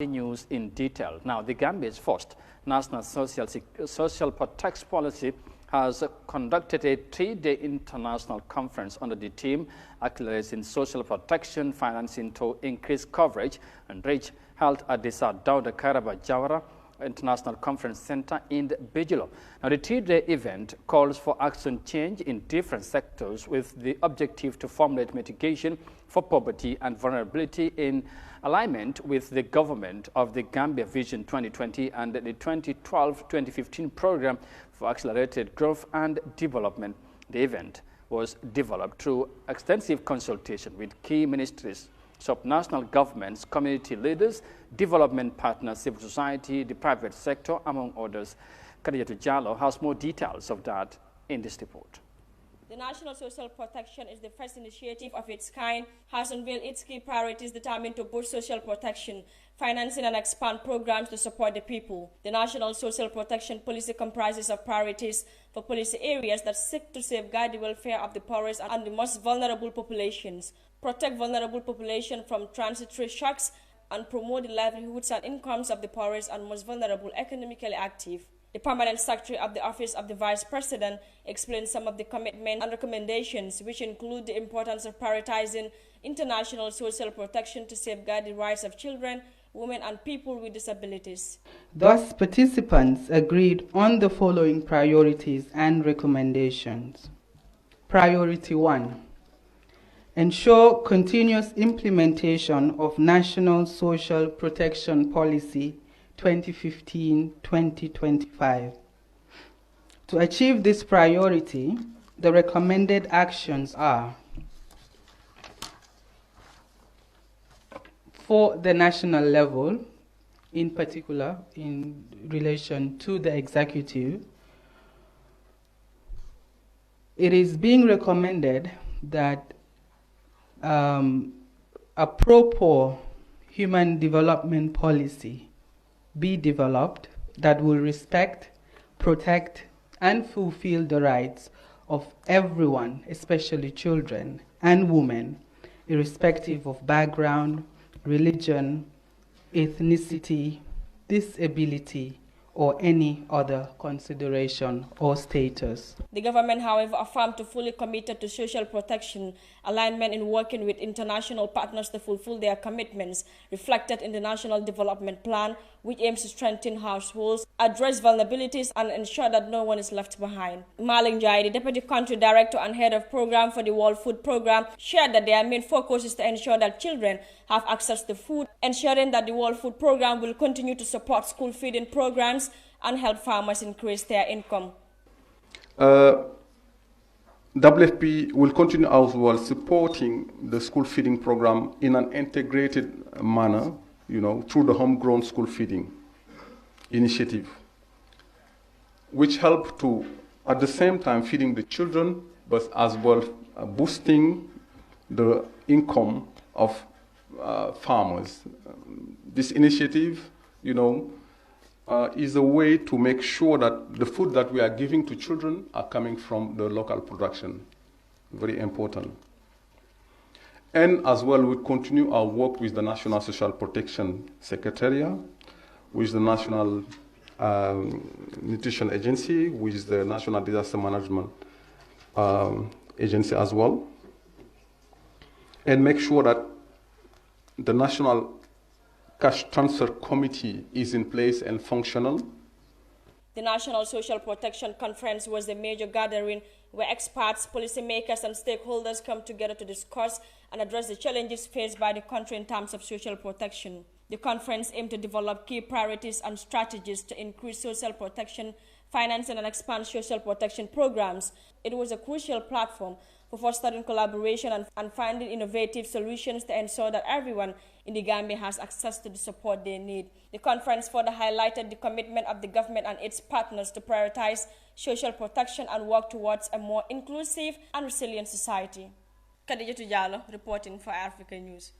The news in detail. Now, the Gambia's first national social protection policy has conducted a 3-day international conference under the theme Accelerating Social Protection, Financing to Increase Coverage and Reach Health at the South Dauda Karaba Jawara International Conference Center in Bijilo. Now, the 3-day event calls for action change in different sectors with the objective to formulate mitigation for poverty and vulnerability in alignment with the government of the Gambia Vision 2020 and the 2012-2015 program for accelerated growth and development. The event was developed through extensive consultation with key ministries, subnational governments, community leaders, development partners, civil society, the private sector, among others. Khadijatu Jallo has more details of that in this report. The National Social Protection is the first initiative of its kind, has unveiled its key priorities determined to boost social protection, financing and expand programs to support the people. The National Social Protection Policy comprises of priorities for policy areas that seek to safeguard the welfare of the poorest and the most vulnerable populations, protect vulnerable population from transitory shocks, and promote the livelihoods and incomes of the poorest and most vulnerable economically active. The Permanent Secretary of the Office of the Vice President explained some of the commitments and recommendations, which include the importance of prioritizing international social protection to safeguard the rights of children, women, and people with disabilities. Thus, participants agreed on the following priorities and recommendations. Priority 1. Ensure continuous implementation of National Social Protection Policy 2015-2025. To achieve this priority, the recommended actions are: for the national level, in particular in relation to the executive, it is being recommended that a proper human development policy be developed that will respect, protect, and fulfill the rights of everyone, especially children and women, irrespective of background, religion, ethnicity, disability, or any other consideration or status. The government, however, affirmed to fully committed to social protection, alignment in working with international partners to fulfill their commitments reflected in the National Development Plan, which aims to strengthen households, address vulnerabilities, and ensure that no one is left behind. Maling Jai, the Deputy Country Director and Head of Program for the World Food Program, shared that their main focus is to ensure that children have access to food, ensuring that the World Food Program will continue to support school feeding programs and help farmers increase their income. WFP will continue as well supporting the school feeding program in an integrated manner, through the homegrown school feeding initiative, which help to, at the same time, feeding the children, but as well boosting the income of farmers. This initiative, is a way to make sure that the food that we are giving to children are coming from the local production. Very important. And as well, we continue our work with the National Social Protection Secretariat, with the National Nutrition Agency, with the National Disaster Management Agency as well, and make sure that the National Cash Transfer Committee is in place and functional. The National Social Protection Conference was a major gathering where experts, policymakers, and stakeholders come together to discuss and address the challenges faced by the country in terms of social protection. The conference aimed to develop key priorities and strategies to increase social protection, financing and expand social protection programs. It was a crucial platform for fostering collaboration and finding innovative solutions to ensure that everyone in the Gambia has access to the support they need. The conference further highlighted the commitment of the government and its partners to prioritize social protection and work towards a more inclusive and resilient society. Khadijatu Jallo reporting for Eyeafrica News.